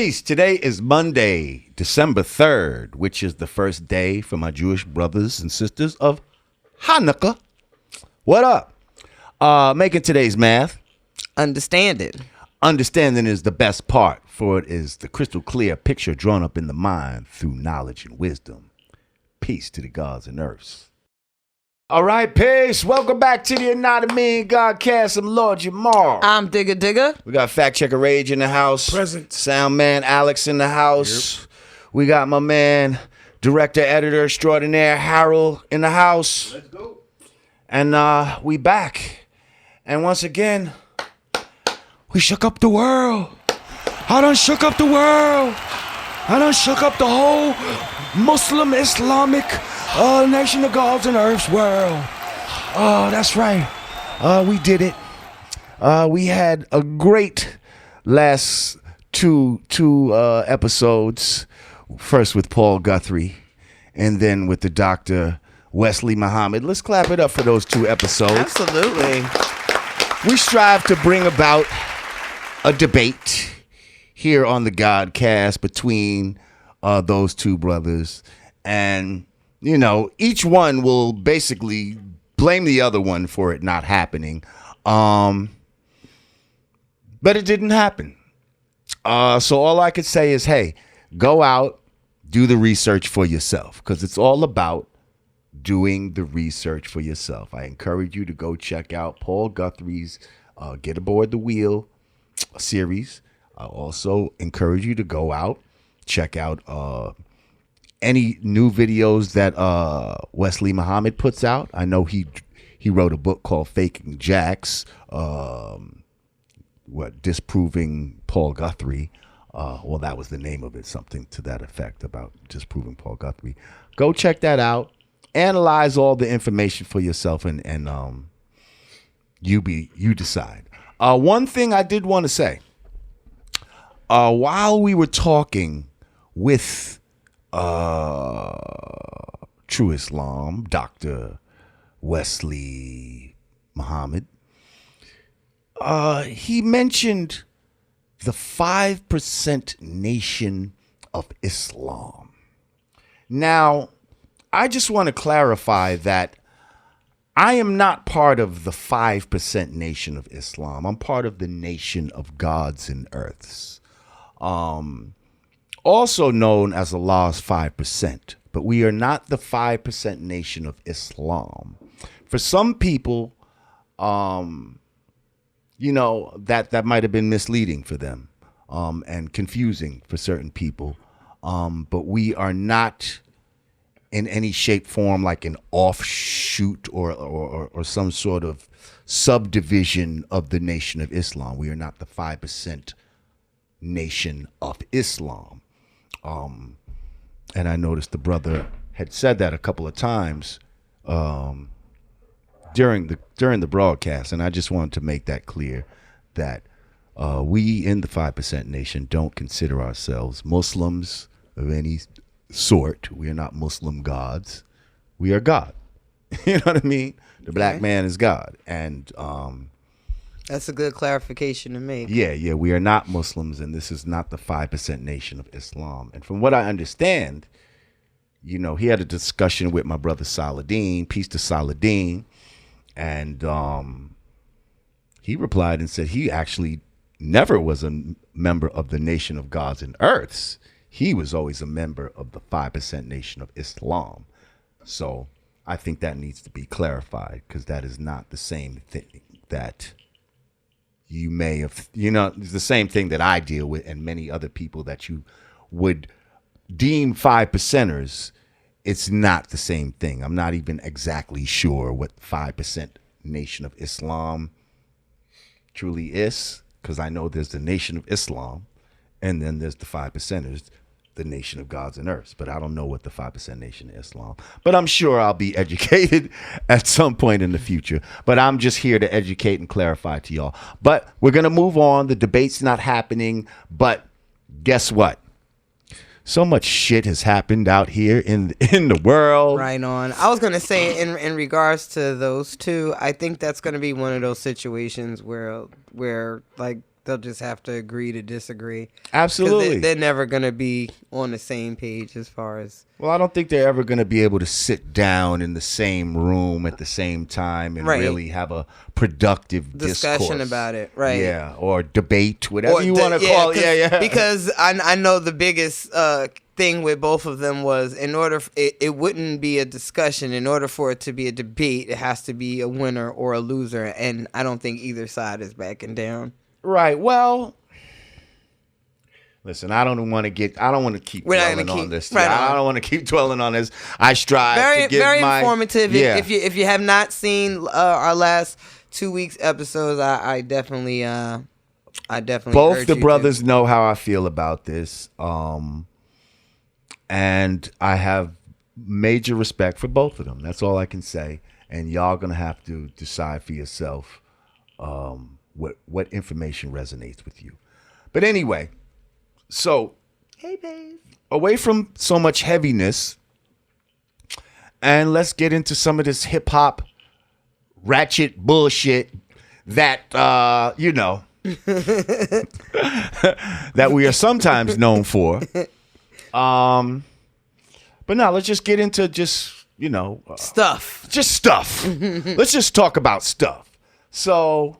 Peace. Today is Monday, December 3rd, which is the first day for my Jewish brothers and sisters of Hanukkah. What up? Making today's math. Understanding. Understanding is the best part, for it is the crystal clear picture drawn up in the mind through knowledge and wisdom. Peace to the gods and earths. All right, peace. Welcome back to the Not a Mean Godcast. I'm Lord Jamar. I'm Digger. We got Fact Checker Rage in the house. Present. Sound man Alex in the house. Yep. We got my man, director, editor extraordinaire Harold in the house. Let's go. And we back. And once again, we shook up the world. I done shook up the world. I done shook up the whole Muslim Islamic nation of gods and earth's world. Oh, that's right. We did it. We had a great last two episodes. First with Paul Guthrie, and then with the Dr. Wesley Muhammad. Let's clap it up for those 2 episodes. Absolutely. We strive to bring about a debate here on the Godcast between those 2 brothers, and you know, each one will basically blame the other one for it not happening. But it didn't happen. So all I could say is, hey, go out, do the research for yourself, because it's all about doing the research for yourself. I encourage you to go check out Paul Guthrie's Get Aboard the Wheel series. I also encourage you to go out, check out any new videos that Wesley Muhammad puts out. I know he wrote a book called Faking Jacks, disproving Paul Guthrie. Well, that was the name of it, something to that effect about disproving Paul Guthrie. Go check that out. Analyze all the information for yourself, and you decide. One thing I did want to say, while we were talking with True Islam, Dr. Wesley Muhammad, he mentioned the 5% Nation of Islam. Now, I just want to clarify that I am not part of the 5% Nation of Islam. I'm part of the Nation of Gods and Earths. Also known as Allah's 5%, but we are not the 5% Nation of Islam. For some people, you know, that might have been misleading for them, and confusing for certain people. But we are not in any shape, form, like an offshoot or some sort of subdivision of the Nation of Islam. We are not the 5% Nation of Islam. And I noticed the brother had said that a couple of times during the broadcast, and I just wanted to make that clear that we in the 5% Nation don't consider ourselves Muslims of any sort. We are not Muslim gods. We are God. You know what I mean? The black man is God, and that's a good clarification to make. Yeah, we are not Muslims, and this is not the 5% Nation of Islam. And from what I understand, you know, he had a discussion with my brother Saladin, peace to Saladin, and he replied and said he actually never was a member of the Nation of Gods and Earths. He was always a member of the 5% Nation of Islam. So I think that needs to be clarified, because that is not the same thing that you may have, you know, it's the same thing that I deal with and many other people that you would deem 5%ers. It's not the same thing. I'm not even exactly sure what 5% Nation of Islam truly is, because I know there's the Nation of Islam and then there's the 5%ers, the Nation of Gods and Earths. But I don't know what the 5% Nation of Islam. But I'm sure I'll be educated at some point in the future. But I'm just here to educate and clarify to y'all. But we're going to move on. The debate's not happening. But guess what? So much shit has happened out here in the world. Right on. I was going to say, in regards to those 2, I think that's going to be one of those situations where like they'll just have to agree to disagree. Absolutely. They're never going to be on the same page as far as... Well, I don't think they're ever going to be able to sit down in the same room at the same time and really have a productive discussion discourse about it, right? Yeah, or debate, whatever you want to call it. Yeah. Because I know the biggest thing with both of them was it wouldn't be a discussion. In order for it to be a debate, it has to be a winner or a loser, and I don't think either side is backing down. Right. Well, listen, I don't want to keep dwelling on this. Right I don't want to keep dwelling on this. I strive to give very informative. Yeah. If you have not seen our last 2 weeks episodes, I definitely both the brothers know how I feel about this. And I have major respect for both of them. That's all I can say. And y'all gonna have to decide for yourself what information resonates with you. But anyway, so hey babe, away from so much heaviness, and let's get into some of this hip hop ratchet bullshit that that we are sometimes known for. But now let's just get into stuff. Just stuff. Let's just talk about stuff. So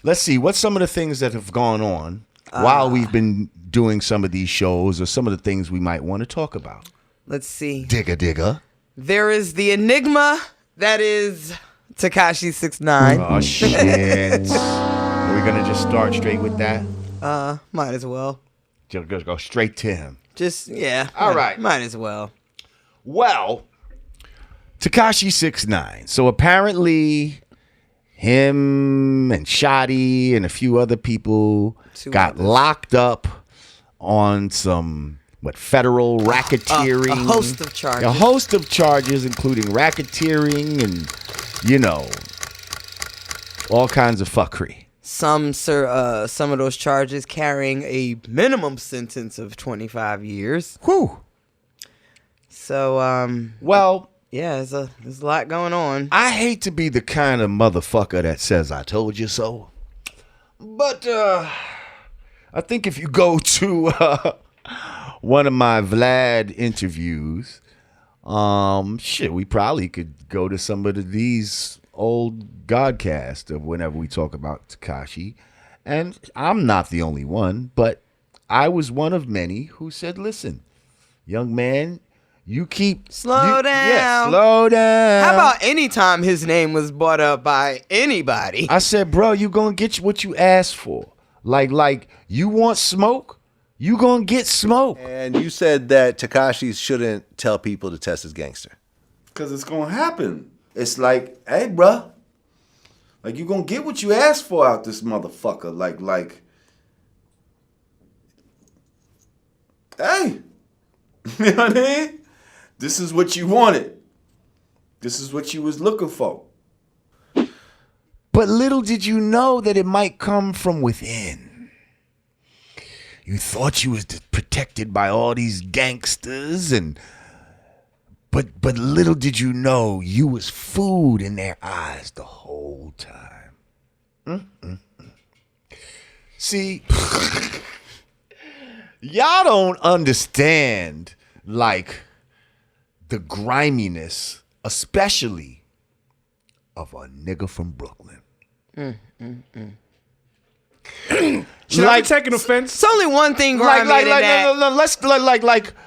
let's see, what's some of the things that have gone on while we've been doing some of these shows, or some of the things we might want to talk about. Let's see. Digga. There is the enigma that is Tekashi 6ix9ine. Oh shit. Are we gonna just start straight with that? Might as well. Just go straight to him. All right. Might as well. Well, Tekashi 6ix9ine. So apparently him and Shotty and a few other people got locked up on some federal racketeering. A host of charges. A host of charges, including racketeering and, all kinds of fuckery. Some of those charges carrying a minimum sentence of 25 years. Whew. So, yeah, there's a lot going on. I hate to be the kind of motherfucker that says I told you so, but I think if you go to one of my Vlad interviews, we probably could go to some of these old Godcast of whenever we talk about Tekashi. And I'm not the only one, but I was one of many who said, listen, young man, you keep... Slow down. Yeah, slow down. How about any time his name was brought up by anybody? I said, bro, you gonna get what you asked for. Like you want smoke? You gonna get smoke. And you said that Tekashi shouldn't tell people to test his gangster. Because it's gonna happen. It's like, hey, bro, like you gonna get what you asked for out this motherfucker. Like, hey, you know what I mean? This is what you wanted. This is what you was looking for. But little did you know that it might come from within. You thought you was protected by all these gangsters, but little did you know you was food in their eyes the whole time. See, y'all don't understand, the griminess, especially of a nigga from Brooklyn. Should I be taking offense? It's only one thing grimy than that. No, let's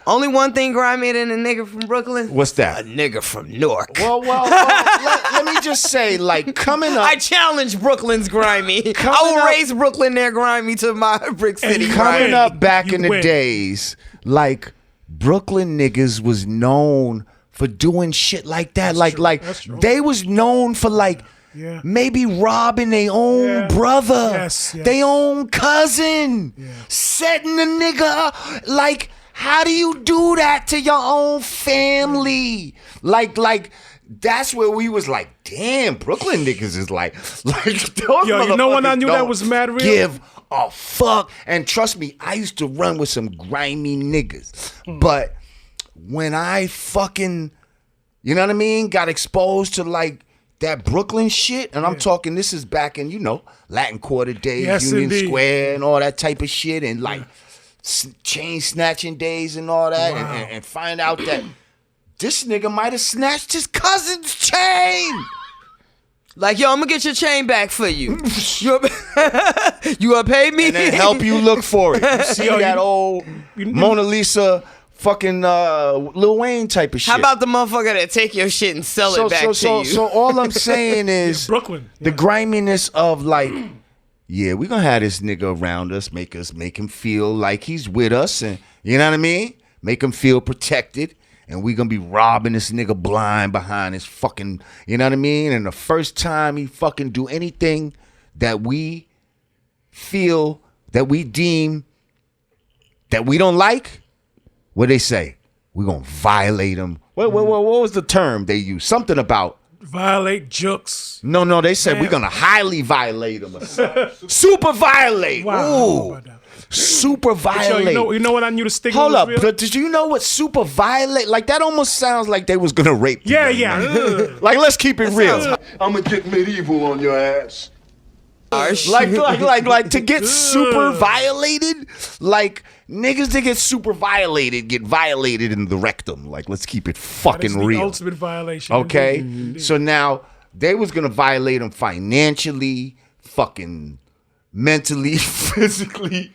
Only one thing grimy than a nigga from Brooklyn. What's that? A nigga from Newark. Well, let me just say, coming up. I challenge Brooklyn's grimy. I will raise Brooklyn their grimy to my brick city. Coming up back in the days, Brooklyn niggas was known for doing shit like that. That's true. They was known for maybe robbing their own brother, their own cousin, setting a nigga up. How do you do that to your own family? That's where we was damn, Brooklyn niggas is those Yo, you know when I knew that was mad real? Give a fuck. And trust me, I used to run with some grimy niggas. But when I fucking, you know what I mean, got exposed to that Brooklyn shit, and I'm talking, this is back in, Latin Quarter days, Union indeed. Square and all that type of shit, and like chain snatching days and all that, and find out that this nigga might have snatched his cousin's chain. Like, yo, I'm gonna get your chain back for you. You gonna pay me? And then help you look for it. You see that old Mona Lisa fucking Lil Wayne type of shit. How about the motherfucker that take your shit and sell it back to you? So all I'm saying is Brooklyn. the griminess of like, yeah, we gonna have this nigga around us, make him feel like he's with us, and you know what I mean? Make him feel protected. And we gonna be robbing this nigga blind behind his fucking, you know what I mean? And the first time he fucking do anything that we feel, that we deem, that we don't like, what they say? We gonna violate him. What was the term they used? Something about violate jukes. No, they said we're gonna highly violate him. Super violate. Wow. Ooh. Super violate. Yo, you know what I knew the stigma Hold was up, real? but did you know what super violate? Like that almost sounds like they was gonna rape. Yeah. Like let's keep it real. I'm gonna get medieval on your ass. Like to get super violated. Like niggas that get super violated get violated in the rectum. Like let's keep it fucking the real. Ultimate violation. Okay, Indeed. so now they was gonna violate him financially, fucking mentally, physically.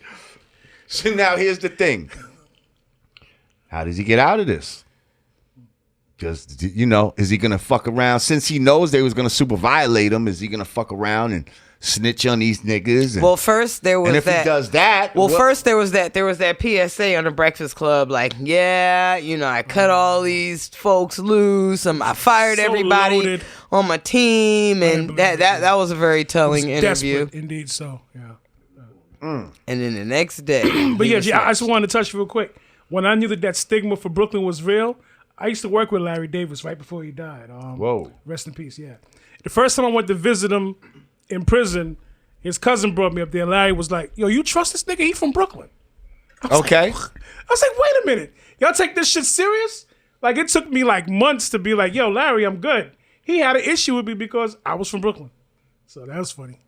So now here's the thing. How does he get out of this? Just, is he going to fuck around? Since he knows they was going to super violate him, is he going to fuck around and snitch on these niggas? And, well, first there was and if that. he does that. Well, first there was that PSA on the Breakfast Club, like, I cut all these folks loose. I fired So everybody loaded. on my team, and that was a very telling interview. Desperate, indeed. So yeah. And then the next day, But he yeah, was I just wanted to touch real quick. When I knew that stigma for Brooklyn was real, I used to work with Larry Davis right before he died. Whoa. Rest in peace, yeah. The first time I went to visit him in prison, his cousin brought me up there. Larry was like, yo, you trust this nigga? He from Brooklyn. Okay. I was like, wait a minute. Y'all take this shit serious? Like, it took me like months to be like, yo, Larry, I'm good. He had an issue with me because I was from Brooklyn. So that was funny.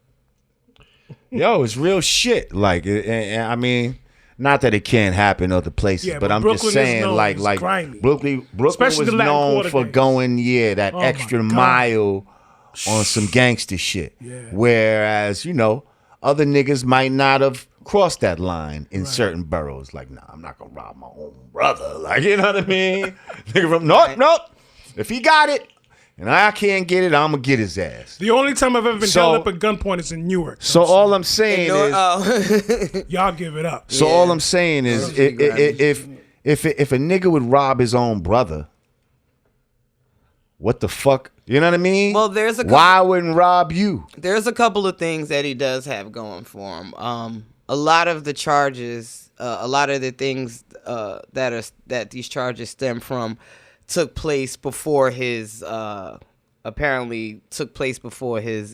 Yo, it's real shit. Like, I mean, not that it can't happen other places, Yeah, but I'm Brooklyn just is saying, known like as grimy. Brooklyn Especially was the Latin known Quarter for days. going, that Oh extra my God. mile on some gangster shit. Yeah. Whereas, other niggas might not have crossed that line in certain boroughs. Like, nah, I'm not gonna rob my own brother. Like, you know what I mean? Nigga from, nope. If he got it, and I can't get it, I'm gonna get his ass. The only time I've ever been held up at gunpoint is in Newark. So all I'm saying is, y'all give it up. so all I'm saying is, if a nigga would rob his own brother, what the fuck? You know what I mean? Well, why wouldn't rob you? There's a couple of things that he does have going for him. A lot of the charges, a lot of the things that these charges stem from, took place before his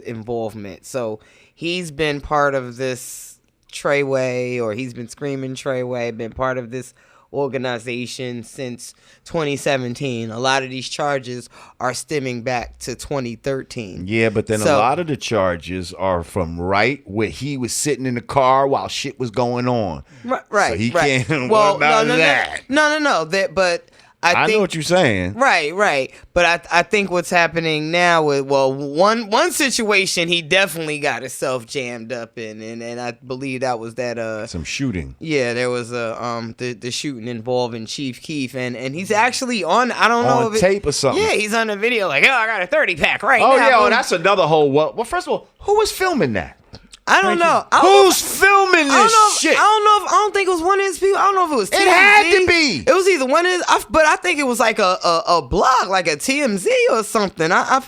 involvement. So he's been part of this Treyway, or he's been screaming Treyway, been part of this organization since 2017. A lot of these charges are stemming back to 2013. Yeah, but then a So- lot of the charges are from right where he was sitting in the car while shit was going on. Right. So he right. can't. Well, what about no, that? No. But I think know what you're saying. Right. But I think what's happening now with one situation he definitely got himself jammed up in, and I believe that was that Some shooting. yeah, there was the shooting involving Chief Keef, and he's actually on, I don't know On if tape or something. Yeah, he's on the video like, I got a 30 pack right Oh now. yeah, boom. that's another whole. Well, first of all, who was filming that? I don't know. Who's filming this shit? I don't think it was one of his people. I don't know if it was TMZ. It had to be. It was either one of his, but I think it was like a blog, like a TMZ or something. Now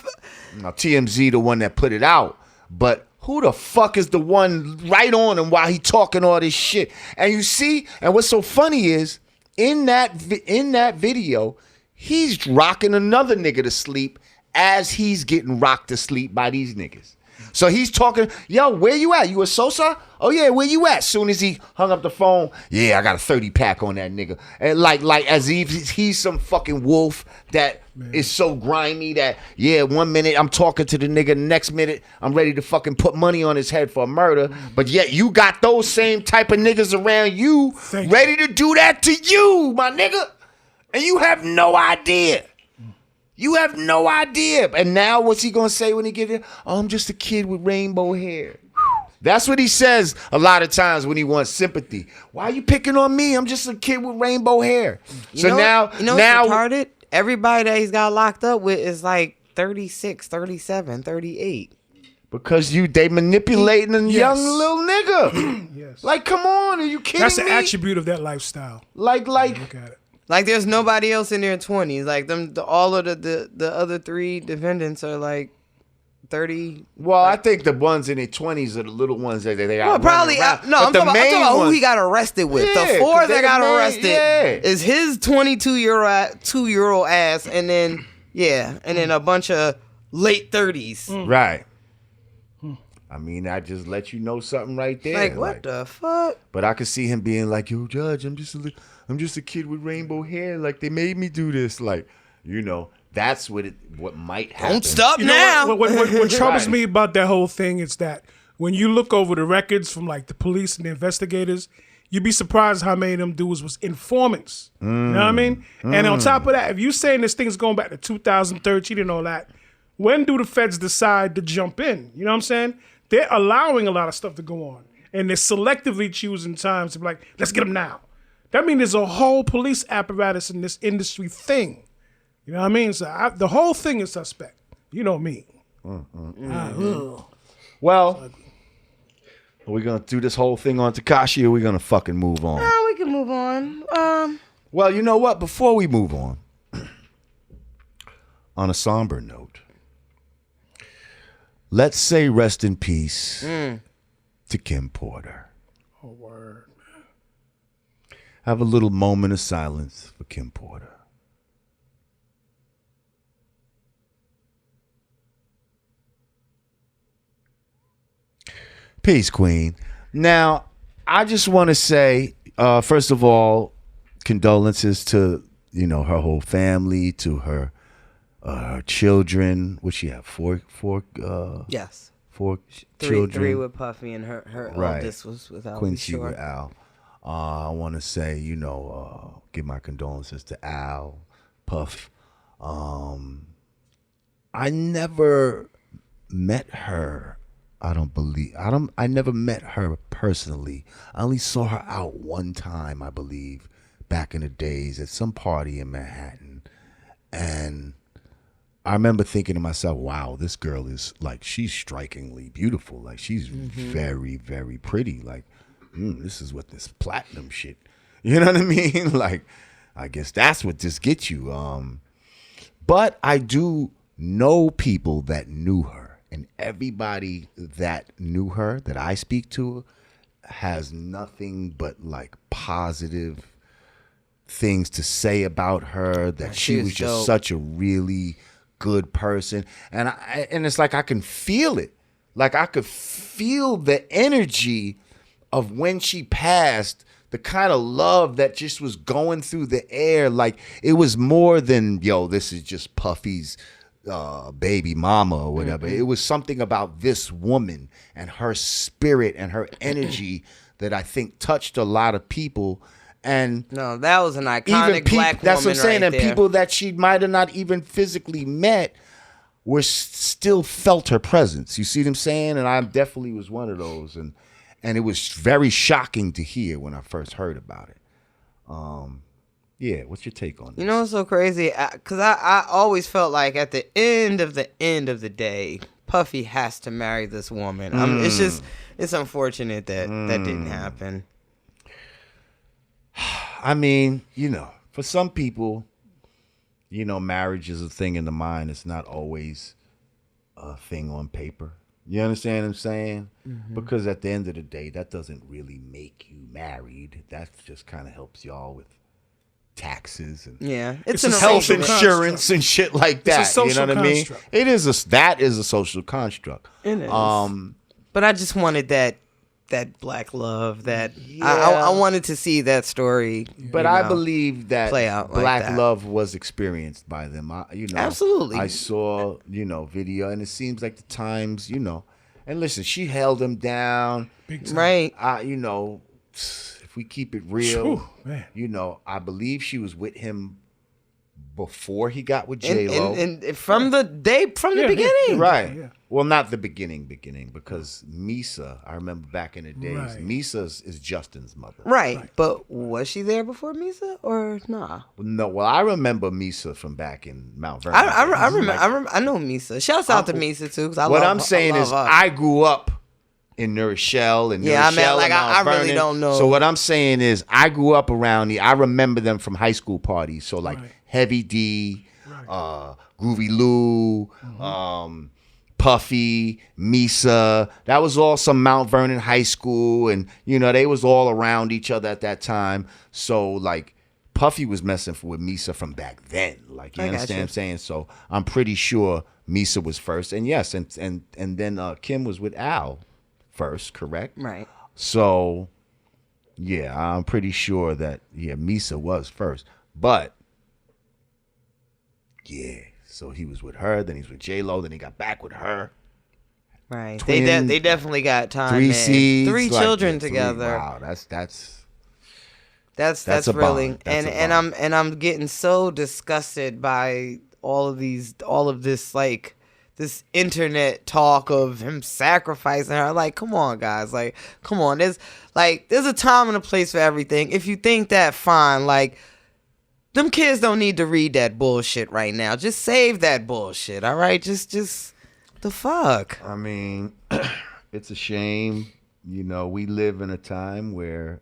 TMZ the one that put it out, but who the fuck is the one right on him while he talking all this shit? And you see, and what's so funny is in that video, he's rocking another nigga to sleep as he's getting rocked to sleep by these niggas. So he's talking, yo, where you at? You a Sosa? Oh yeah, where you at? Soon as he hung up the phone, yeah, I got a 30 pack on that nigga. And like as if he's some fucking wolf that is so grimy that, yeah, 1 minute I'm talking to the nigga, next minute I'm ready to fucking put money on his head for a murder. But yet you got those same type of niggas around you ready to do that to you, my nigga. And you have no idea. You have no idea. And now what's he going to say when he get there? Oh, I'm just a kid with rainbow hair. That's what he says a lot of times when he wants sympathy. Why are you picking on me? I'm just a kid with rainbow hair. You know now what's retarded? Everybody that he's got locked up with is like 36, 37, 38. Because they manipulating a young little nigga. Yes. Like, come on, are you kidding That's me? the attribute of that lifestyle. Like, Look at it. Like there's nobody else in their 20s. Like all of the other three defendants are like 30. Well, I think the ones in their 20s are the little ones that they are. Well, probably. I'm talking about who he got arrested with. Yeah, the four 'cause that got they arrested is his 22-year-old ass, and then a bunch of late 30s. Right. I mean, I just let you know something right there. Like what the fuck? But I could see him being like, "Yo, Judge, I'm just a kid with rainbow hair. Like they made me do this. Like, that's what might happen." Don't stop You know now. what troubles me about that whole thing is that when you look over the records from like the police and the investigators, you'd be surprised how many of them dudes was informants. You know what I mean? And on top of that, if you saying this thing's going back to 2013 and all that, when do the feds decide to jump in? You know what I'm saying? They're allowing a lot of stuff to go on, and they're selectively choosing times to be like, let's get them now. That means there's a whole police apparatus in this industry thing. You know what I mean? So the whole thing is suspect. You know me. Well, are we gonna do this whole thing on Tekashi, or are we gonna fucking move on? No, we can move on. Well, you know what? Before we move on a somber note, let's say rest in peace to Kim Porter. Oh, word. Have a little moment of silence for Kim Porter. Peace, Queen. Now, I just want to say, first of all, condolences to her whole family, to her children. What she have? Four. Yes. Four children. Three with Puffy, and her eldest was without Quincy sure. with Al. I want to say, give my condolences to Al, Puff. I never met her. I never met her personally. I only saw her out one time, I believe, back in the days at some party in Manhattan. And I remember thinking to myself, wow, this girl is like, she's strikingly beautiful. Like she's very, very pretty. Like, this is what this platinum shit, you know what I mean? Like, I guess that's what this gets you. But I do know people that knew her. And everybody that knew her, that I speak to, has nothing but like positive things to say about her. That she was just such a really good person, and it's like I can feel it. Like I could feel the energy of when she passed. The kind of love that just was going through the air. Like it was more than this is just Puffy's baby mama or whatever. It was something about this woman and her spirit and her energy that I think touched a lot of people. And no, that was an iconic black woman. That's what I'm saying. Right and there. People that she might have not even physically met were still felt her presence. You see what I'm saying? And I definitely was one of those. And it was very shocking to hear when I first heard about it. Yeah, what's your take on this? You know what's so crazy? Because I always felt like at the end of the day, Puffy has to marry this woman. It's unfortunate that didn't happen. I mean, for some people, marriage is a thing in the mind. It's not always a thing on paper. You understand what I'm saying? Mm-hmm. Because at the end of the day, that doesn't really make you married. That just kind of helps y'all with taxes and it's a an health social insurance construct. and shit like It's a that. You social know what I mean? construct. That is a social construct. It is. But I just wanted that black love. That Yeah. I wanted to see that story. But I believe that play out like black that. love was experienced by them. Absolutely. I saw, video, and it seems like the times, and listen, she held him down. Big time. Right. If we keep it real, Whew, man. I believe she was with him before he got with J-Lo. And from the beginning. Right. Yeah. Well, not the beginning, because Misa, I remember back in the days, Right. Misa is Justin's mother. Right. But was she there before Misa or nah? No, well, I remember Misa from back in Mount Vernon. I remember. I know Misa. Shouts out to Misa too. 'Cause What love, I'm saying I is, love her. I grew up in New Rochelle and Yeah, I mean, like, I really don't know. So what I'm saying is, I grew up around I remember them from high school parties. So like Right. Heavy D, Groovy Lou, Puffy, Misa. That was all some Mount Vernon high school, and they was all around each other at that time. So like Puffy was messing with Misa from back then. Like, you I understand got what I'm saying? So I'm pretty sure Misa was first, and yes, and then Kim was with Al first, correct? Right. So, yeah, I'm pretty sure that Misa was first, but so he was with her, then he's with J-Lo, then he got back with her. Right. Twin, They definitely got time. Three man. seeds, Three like, children yeah, together. Wow, that's That's a really bond. That's a and I'm getting so disgusted by all of this like this internet talk of him sacrificing her. Like, come on, guys. Like, come on. There's a time and a place for everything. If you think that, fine. Like, them kids don't need to read that bullshit right now. Just save that bullshit. All right. Just the fuck. I mean, it's a shame. We live in a time where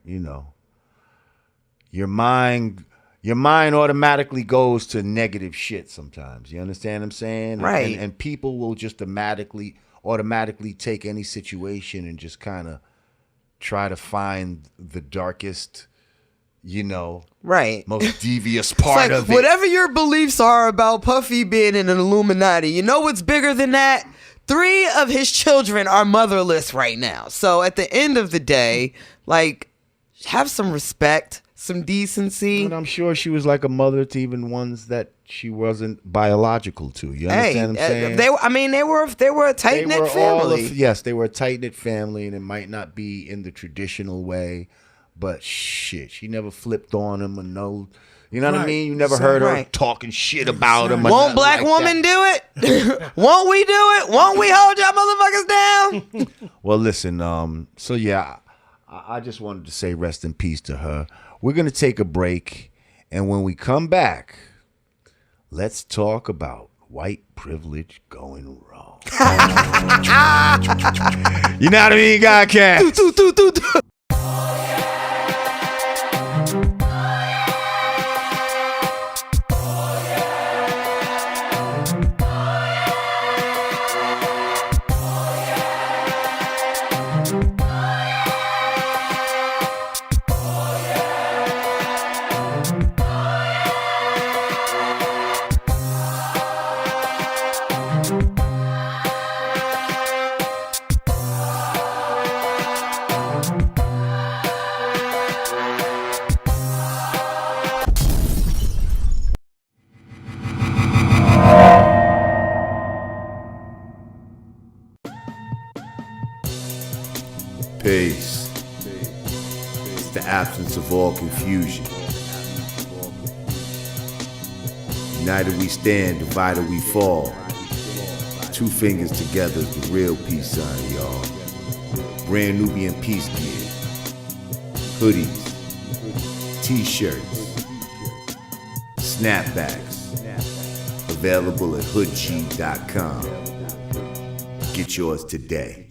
your mind automatically goes to negative shit sometimes. You understand what I'm saying? Right. And people will just automatically take any situation and just kind of try to find the darkest, Right. most devious It's part like, of it. whatever your beliefs are about Puffy being in an Illuminati, you know what's bigger than that? 3 of his children are motherless right now. So at the end of the day, like, have some respect. Some decency. And I'm sure she was like a mother to even ones that she wasn't biological to. You understand what I'm saying? They were a tight knit family. They were a tight knit family, and it might not be in the traditional way, but shit, she never flipped on him or no. You know what I Right. mean? You never heard her Right. talking shit about him. Or Won't nothing black like women that. do it? Won't we do it? Won't we hold y'all motherfuckers down? Well, listen. So yeah, I just wanted to say rest in peace to her. We're going to take a break, and when we come back, let's talk about white privilege going wrong. You know what I mean, Godcast? Peace. It's the absence of all confusion. United we stand, divided we fall. 2 fingers together is the real peace sign, y'all. Brand Nubian peace gear. Hoodies. T-shirts. Snapbacks. Available at hoodg.com. Get yours today.